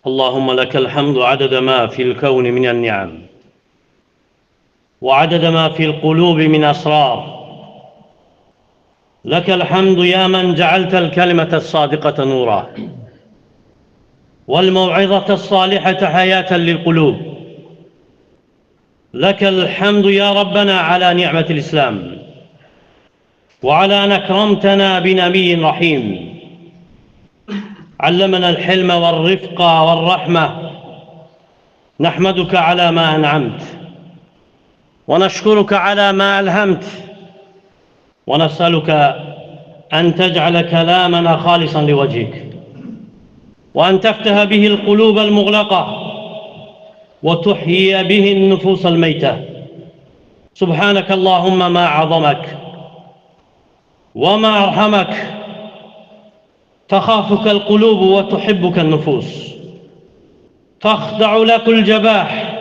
اللهم لك الحمد عدد ما في الكون من النعم وعدد ما في القلوب من أسرار. لك الحمد يا من جعلت الكلمة الصادقة نورا والموعظة الصالحة حياة للقلوب. لك الحمد يا ربنا على نعمة الإسلام وعلى أن أكرمتنا بنبي رحيم علمنا الحلم والرفق والرحمة. نحمدك على ما أنعمت ونشكرك على ما ألهمت ونسألك أن تجعل كلامنا خالصا لوجهك وأن تفتح به القلوب المغلقة وتحيي به النفوس الميتة. سبحانك اللهم ما عظمك وما أرحمك، تخافك القلوب وتحبك النفوس، تخضع لك الجباح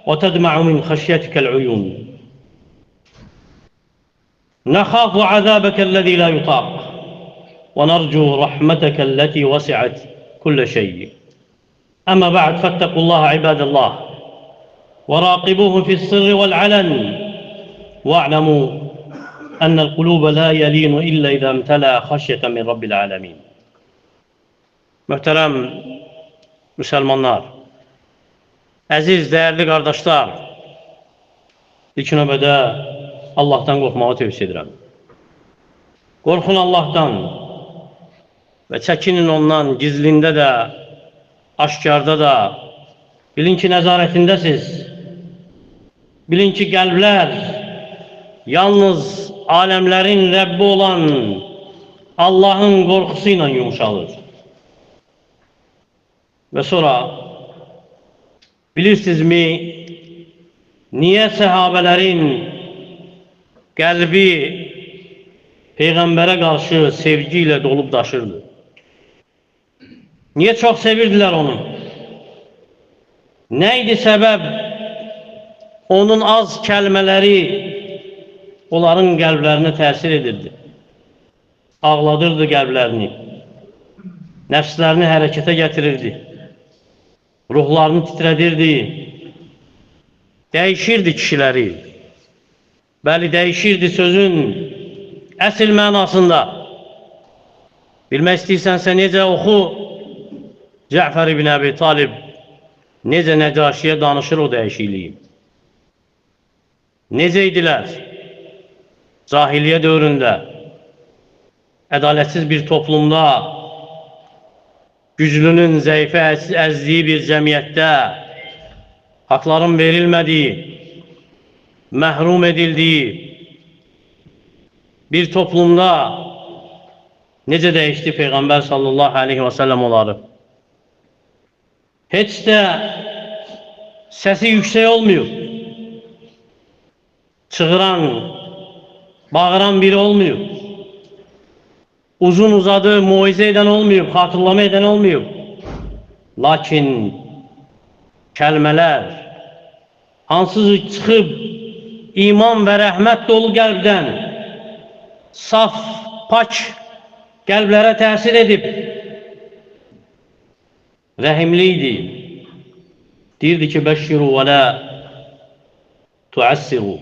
وتدمع من خشيتك العيون. نخاف عذابك الذي لا يطاق ونرجو رحمتك التي وسعت كل شيء. أما بعد، فاتقوا الله عباد الله وراقبوه في السر والعلن، واعلموا أن القلوب لا يلين إلا إذا امتلأ خشية من رب العالمين. Möhtərəm müsəlmanlar, əziz, dəyərli qardaşlar, ilk növbədə Allahdan qorxmağı tövsiyə edirəm. Qorxun Allahdan və çəkinin ondan, gizlində də, aşkarda da. Bilin ki, nəzarətindəsiz. Bilin ki, qəlblər yalnız aləmlərin Rəbbi olan Allahın qorxusu ilə yumuşalır. Və sonra bilirsinizmi, niyə səhabələrin qəlbi Peyğəmbərə qarşı sevgi ilə dolub daşırdı? Niyə çox sevirdilər onu? Nə idi səbəb? Onun az kəlmələri onların qəlblərinə təsir edirdi. Ağladırdı qəlblərini, nəfslərini hərəkətə gətirirdi, ruhlarını titrədirdi, dəyişirdi kişiləri. Bəli, dəyişirdi sözün əsl mənasında. Bilmək istəyirsənsə necə oxu, Cəfər ibn Əbi Talib necə Nəcaşiyə danışır o dəyişikliyi. Necə idilər? Cahiliyyə dövründə, ədalətsiz bir toplumda, güclünün zəifə əzdiyi bir cəmiyyətdə, haqların verilmədiyi, məhrum edildiyi bir toplumda necə dəyişdi Peyğəmbər sallallahu aleyhi və səlləm onları? Heç də səsi yüksək olmuyor. Çığıran, bağıran biri olmuyor. Uzun uzadı muizə edən olmuyor, xatırlama edən olmuyor. Lakin kəlmələr hansı çıxıb iman və rəhmət dolu qəlbdən saf, pak qəlblərə təsir edib, rəhimli idi. Deyirdi ki, bəşşiru və lə tuəssiru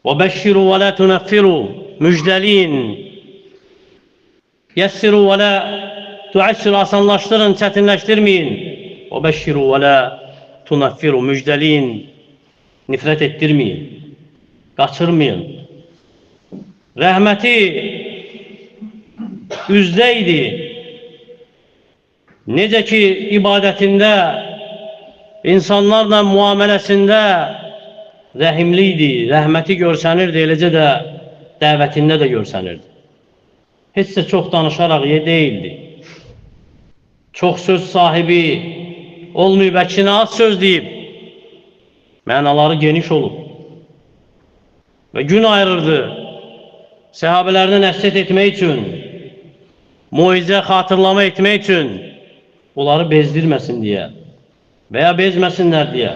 və bəşşiru və lə tunəffiru, müjdəliyin, yəssiru və lə tuəssiru, asanlaşdırın, çətinləşdirməyin, və bəşşiru və lə tunəffiru, müjdəliyin, nifrət etdirməyin, qaçırmayın. Rəhməti üzdə idi. Necə ki, ibadətində, insanlarla müamələsində rəhimli idi, rəhməti görsənirdi, eləcə də dəvətində də görsənirdi. Heç də çox danışaraq deyildi. Çox söz sahibi olmayıb, əksinə az söz deyib, mənaları geniş olub və gün ayırırdı səhabələrinə nəsihət etmək üçün, muizə xatırlama etmək üçün, onları bezdirməsin deyə və ya bezməsinlər deyə.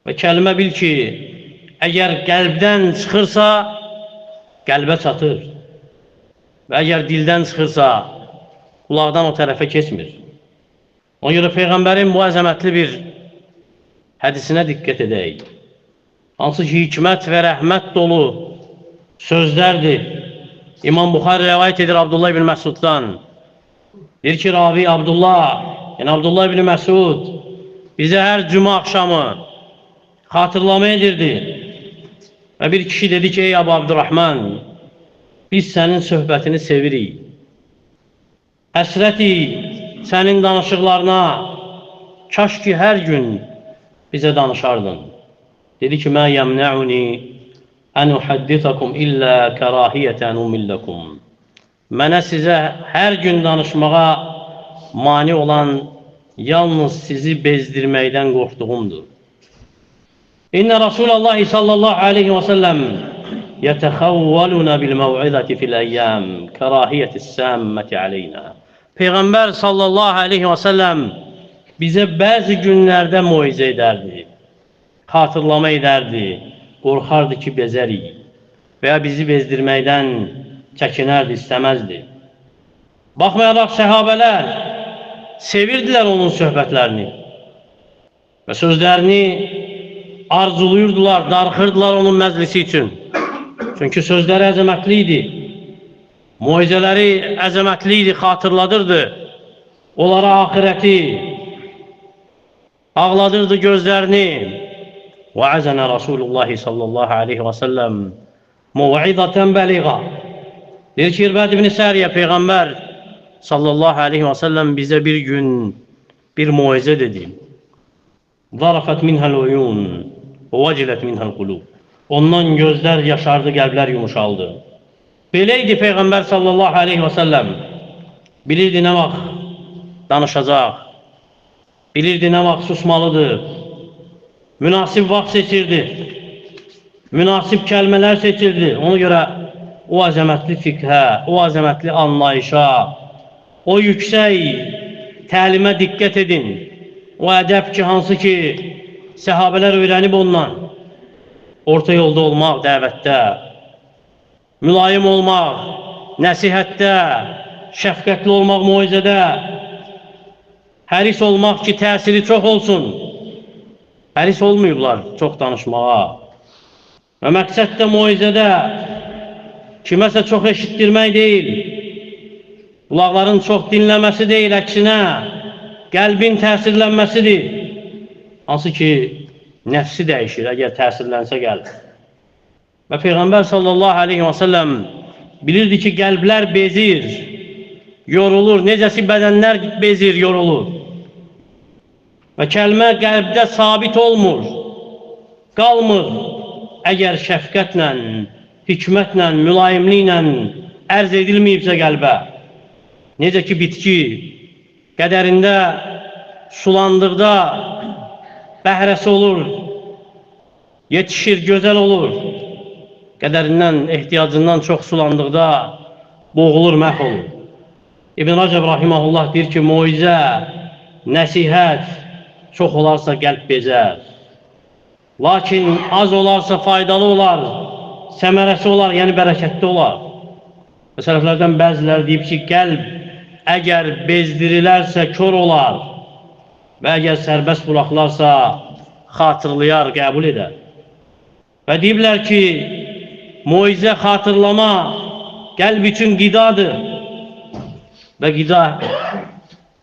Və kəlmə bil ki, əgər qəlbdən çıxırsa, qəlbə çatır. Və əgər dildən çıxırsa, qulaqdan o tərəfə keçmir. Ona görə Peyğəmbərin bu əzəmətli bir hədisinə diqqət edək. Hansı ki, hikmət və rəhmət dolu sözlərdir. İmam Buxari rəvayət edir Abdullah ibn Məsuddan. Deyir ki, ravi Abdullah, yəni Abdullah ibn Məsud bizə hər cümə axşamı xatırlama edirdi. Və bir kişi dedi ki, ey Əbu Abdurrahman, biz sənin söhbətini sevirik. Həsrəti sənin danışıqlarına, kaş ki, hər gün bizə danışardın. Dedi ki, mə yəmnəuni ən uhaddithakum illə kərahiyyətən umilləkum. Mənə sizə hər gün danışmağa mani olan yalnız sizi bezdirməkdən qorxduğumdur. İnnə Rasulallah sallallahu aleyhi və səlləm yətəxəvvəluna bil-məv'izəti fil-əyyəm kərahiyyətis-səmməti aleynə. Peyğəmbər sallallahu aleyhi və səlləm bizə bəzi günlərdə moizə edərdi, xatırlama edərdi, qorxardı ki, bezərik və ya bizi bezdirməkdən çəkinərdi, istəməzdi. Baxmayaraq səhabələr sevirdilər onun söhbətlərini və sözlərini arzuluyurdular, darıxırdılar onun məclisi üçün. Çünki sözləri əzəmətli idi, moizələri əzəmətli idi, xatırladırdı. Onlara axirəti, ağladırdı gözlərini. Və əzənə Rasulullah sallallahu aleyhi və səlləm muv'izətən bəliğə. Deyir ki, İrbad ibn Səriyə Peyğəmbər sallallahu aleyhi və səlləm bizə bir gün bir moizə dedi. Zarafət minhəl uyun və vəcilət minhəl qulub. Ondan gözlər yaşardı, qəlblər yumuşaldı. Beləydi Peyğəmbər sallallahu aleyhi və səlləm. Bilirdi nə vaxt danışacaq, bilirdi nə vaxt susmalıdır, münasib vaxt seçirdi, münasib kəlmələr seçirdi. Ona görə o əzəmətli fiqhə, o əzəmətli anlayışa, o yüksək təlimə diqqət edin. O ədəb ki, hansı ki, səhabələr öyrənib ondan. Orta yolda olmaq dəvətdə, mülayim olmaq, nəsihətdə, şəfqətli olmaq moizədə, həris olmaq ki, təsiri çox olsun. Həris olmayıblar çox danışmağa. Və məqsəd də moizədə kiməsə çox eşitdirmək deyil, qulaqların çox dinləməsi deyil, əksinə qəlbin təsirlənməsidir. Hansı ki, nəfsi dəyişir, əgər təsirlənsə qəlb. Və Peyğəmbər sallallahu aleyhi və səlləm bilirdi ki, qəlblər bezir, yorulur, necəsi bədənlər bezir, yorulur. Və kəlmə qəlbdə sabit olmur, qalmır, əgər şəfqətlə, hikmətlə, mülayimliklə ərz edilməyibsə qəlbə. Necə ki, bitki qədərində sulandıqda bəhrəsi olur, yetişir, gözəl olur. Qədərindən, ehtiyacından çox sulandıqda boğulur, məhv olur. İbn Rəcəb rahiməhullah deyir ki, moizə, nəsihət çox olarsa qəlb bezər. Lakin az olarsa faydalı olar, səmərəsi olar, yəni bərəkətli olar. Və sələflərdən bəziləri deyib ki, qəlb əgər bezdirilərsə kör olar və əgər sərbəst buraxılarsa xatırlayar, qəbul edər. Və deyiblər ki, moizə xatırlama qəlb üçün qidadır və qida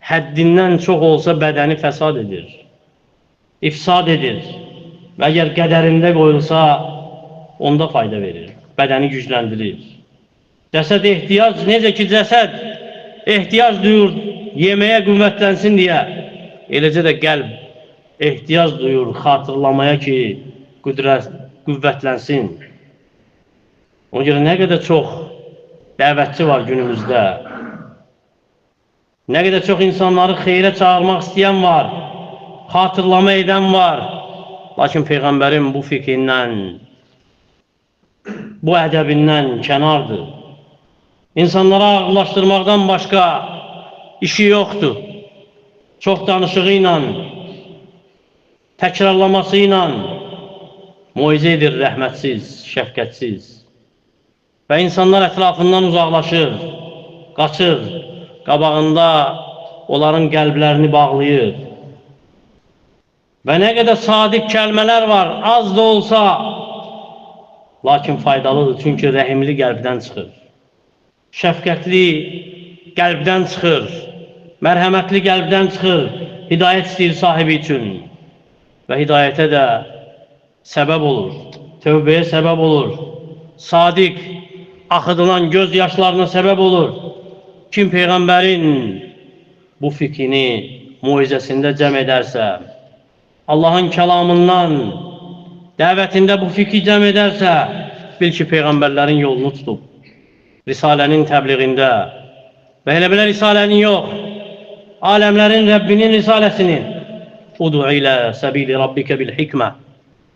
həddindən çox olsa bədəni fəsad edir, ifsad edir və əgər qədərində qoyulsa onda fayda verir, bədəni gücləndirir. Cəsəd ehtiyac, necə ki cəsəd ehtiyac duyur yeməyə qüvvətlənsin deyə, eləcə də qəlb ehtiyac duyur xatırlamaya ki qüvvətlənsin. Ona görə nə qədər çox dəvətçi var günümüzdə, nə qədər çox insanları xeyrə çağırmaq istəyən var, xatırlama edən var. Lakin Peyğəmbərin bu fikrindən, bu ədəbindən kənardır. İnsanlara ağırlaşdırmaqdan başqa işi yoxdur. Çox danışığı ilə, təkrarlaması ilə moizə edir rəhmətsiz, şəfqətsiz. Və insanlar ətrafından uzaqlaşır, qaçır, qabağında onların qəlblərini bağlayır. Və nə qədər sadiq kəlmələr var, az da olsa, lakin faydalıdır, çünki rəhimli qəlbdən çıxır. Şəfqətli qəlbdən çıxır, mərhəmətli qəlbdən çıxır, hidayət istəyir sahibi üçün. Və hidayətə də səbəb olur, tövbəyə səbəb olur, sadiq, axıdılan göz yaşlarına səbəb olur. Kim Peyğəmbərin bu fikrini muizəsində cəm edərsə, Allahın kəlamından, dəvətində bu fikri cəm edərsə, bil ki, Peyğəmbərlərin yolunu tutub, Risalənin təbliğində və elə belə Risalənin yox, aləmlərin Rəbbinin Risaləsinin Udu ilə səbili Rabbikə bil hikmə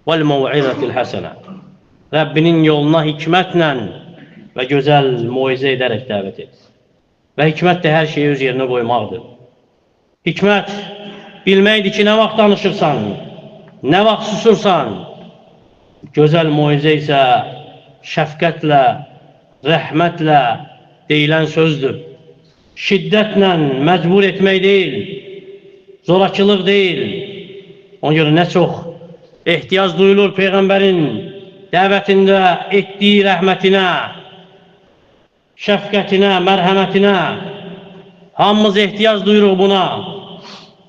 vəl-məv'izətil həsənə. Rəbbinin yoluna hikmətlə və gözəl muizə edərək dəvət et. Və hikmət də hər şeyi öz yerinə qoymaqdır. Hikmət bilməkdir ki, nə vaxt danışırsan, nə vaxt susursan. Gözəl muizə isə şəfqətlə, rəhmətlə deyilən sözdür. Şiddətlə məcbur etmək deyil, zorakılıq deyil. Ona görə nə çox ehtiyac duyulur Peyğəmbərin dəvətində etdiyi rəhmətinə, şəfqətinə, mərhəmətinə. Hamımız ehtiyac duyuruq buna.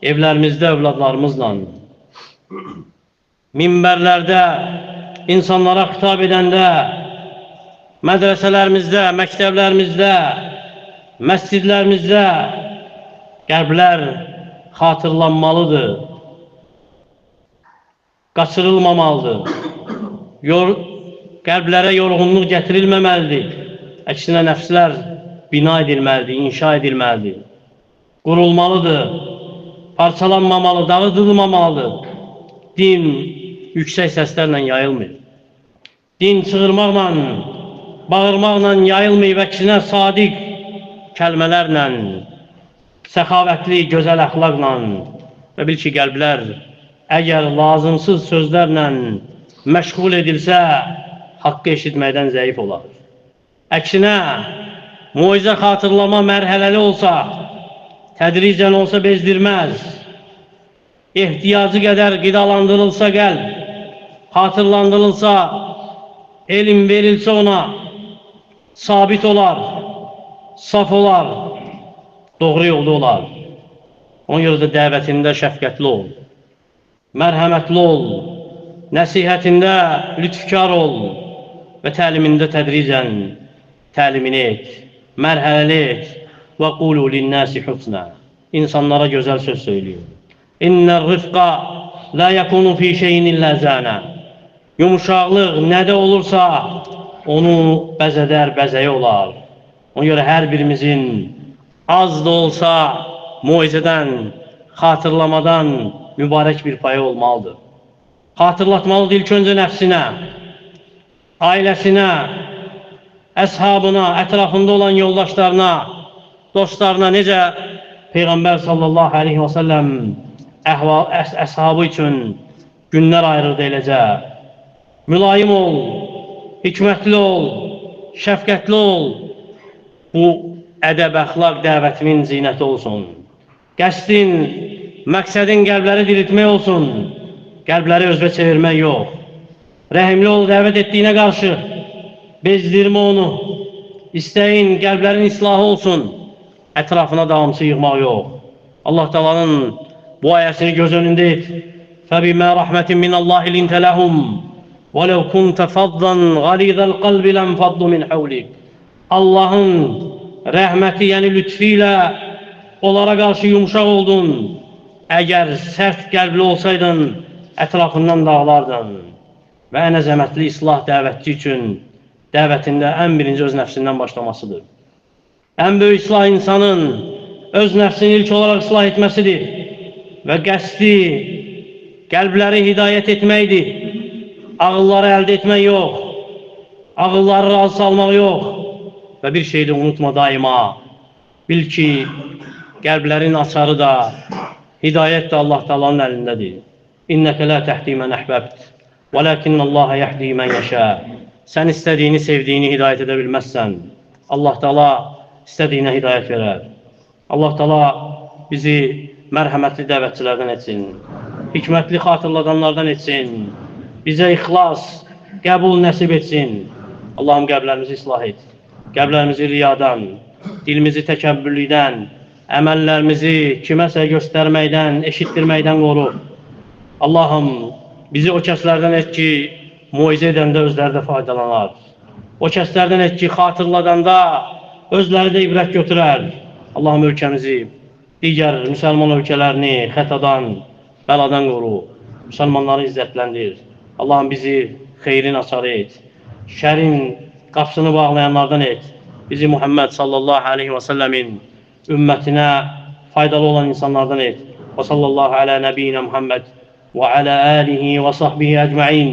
Evlərimizdə, övladlarımızla, minbərlərdə, insanlara xitab edəndə, mədrəsələrimizdə, məktəblərimizdə, məscidlərimizdə qəlblər xatırlanmalıdır, qaçırılmamalıdır, qəlblərə yorğunluq gətirilməməlidir, əksinə nəfslər bina edilməlidir, inşa edilməlidir, qurulmalıdır, parçalanmamalı, dağıdılmamalıdır. Din yüksək səslərlə yayılmır. Din çığırmaqla, bağırmaqla yayılmır, əksinə sadiq kəlmələrlə, səxavətli, gözəl əxlaqla və bil ki, qəlblər əgər lazımsız sözlərlə məşğul edilsə, haqqı eşitməkdən zəif olar. Əksinə, muizə xatırlama mərhələli olsa, tədricən olsa bezdirməz, ehtiyacı qədər qidalandırılsa qəlb, xatırlandırılsa, elm verilsə ona, sabit olar, saf olar, doğru yolda olar. Ona görə də dəvətində şəfqətli ol, mərhəmətli ol, nəsihətində lütfkar ol və təlimində tədricən təlimini et, mərhələli et. Və qulu linnəsi husnə. İnsanlara gözəl söz söylüyor. İnnər rıfqa la yakunu fi şeyin illə zənə. Yumuşaqlıq nədə olursa, onu bəzədər, bəzəyi olar. Ona görə hər birimizin az da olsa muizədən, xatırlamadan mübarək bir payı olmalıdır. Xatırlatmalıdır ilk öncə nəfsinə, ailəsinə, əshabına, ətrafında olan yoldaşlarına, dostlarına, necə Peyğəmbər sallallahu aleyhi və səlləm əshabı üçün günlər ayırırdı eləcə. Mülayim ol, hikmətli ol, şəfqətli ol. Bu ədəb, əxlaq dəvətinin zinəti olsun. Qəsdin, məqsədin qəlbləri diriltmək olsun. Qəlbləri özünə çevirmək yox. Rəhimli ol dəvət etdiyinə qarşı, bezdirmə onu. İstəyin qəlblərin islahı olsun. Ətrafına davamsı yığmaq yox. Allah Taala'nın bu ayəsini göz önündə et. فَبِمَا رَحْمَةٍ مِنَ اللّٰهِ لِنْتَ لَهُمْ وَلَوْ كُنْتَ فَضًّا غَلِيظَ الْقَلْبِ لَنْفَضُّ مِنْ حَوْلِكَ. Allah'ın rəhməti, yəni lütfiyle onlara qarşı yumuşaq oldun. Əgər sərt qəlbli olsaydın, ətrafından dağlardın. Və ən əzəmətli islah dəvətçi üçün dəvətində ən birinci öz nəfsindən başlamasıdır. Ən böyük islah insanın öz nəfsini ilk olaraq islah etməsidir və qəsdi qəlbləri hidayət etməkdir. Ağılları əldə etmək yox, ağılları razı salmaq yox və bir şeyi də unutma daima. Bil ki, qəlblərin açarı da, hidayət də Allah Taala'nın əlindədir. İnnəkə lə təhdi mən əhbəbt, və ləkinnəlləhə yəhdi mən yəşə. Sən istədiyini, sevdiyini hidayət edə bilməzsən. Allah Taala istədiyinə hidayət verər. Allah Taala bizi mərhəmətli dəvətçilərdən etsin, hikmətli xatırladanlardan etsin, bizə ixlas, qəbul nəsib etsin. Allahım qəlblərimizi islah et, qəlblərimizi riyadan, dilimizi təkəbbürlükdən, əməllərimizi kiməsə göstərməkdən, eşitdirməkdən qoru. Allahım, bizi o kəslərdən et ki, muizə edəndə özləri də faydalanar. O kəslərdən et ki, xatırladanda özləri də ibrət götürər. Allahım ölkəmizi, digər müsəlman ölkələrini xətadan, bəladan qoru. Müsəlmanları izzətləndir. Allahım bizi xeyrin açarı et. Şərin qapısını bağlayanlardan et. Bizi Muhammed sallallahu aleyhi və səlləmin ümmətinə faydalı olan insanlardan et. Və sallallahu alə nəbiyyinə Muhammed və alə alihi və sahbihi əcməin.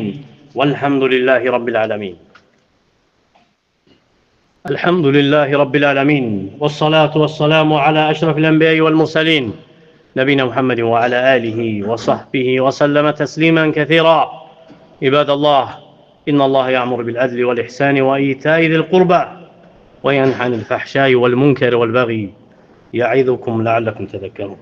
Vəlhamdülillahi Rabbil ələmin. الحمد لله رب العالمين والصلاة والسلام على أشرف الأنبياء والمرسلين نبينا محمد وعلى آله وصحبه وسلم تسليما كثيرا. عباد الله، إن الله يأمر بالعدل والإحسان وإيتاء ذي القربى وينهى عن الفحشاء والمنكر والبغي يعظكم لعلكم تذكرون.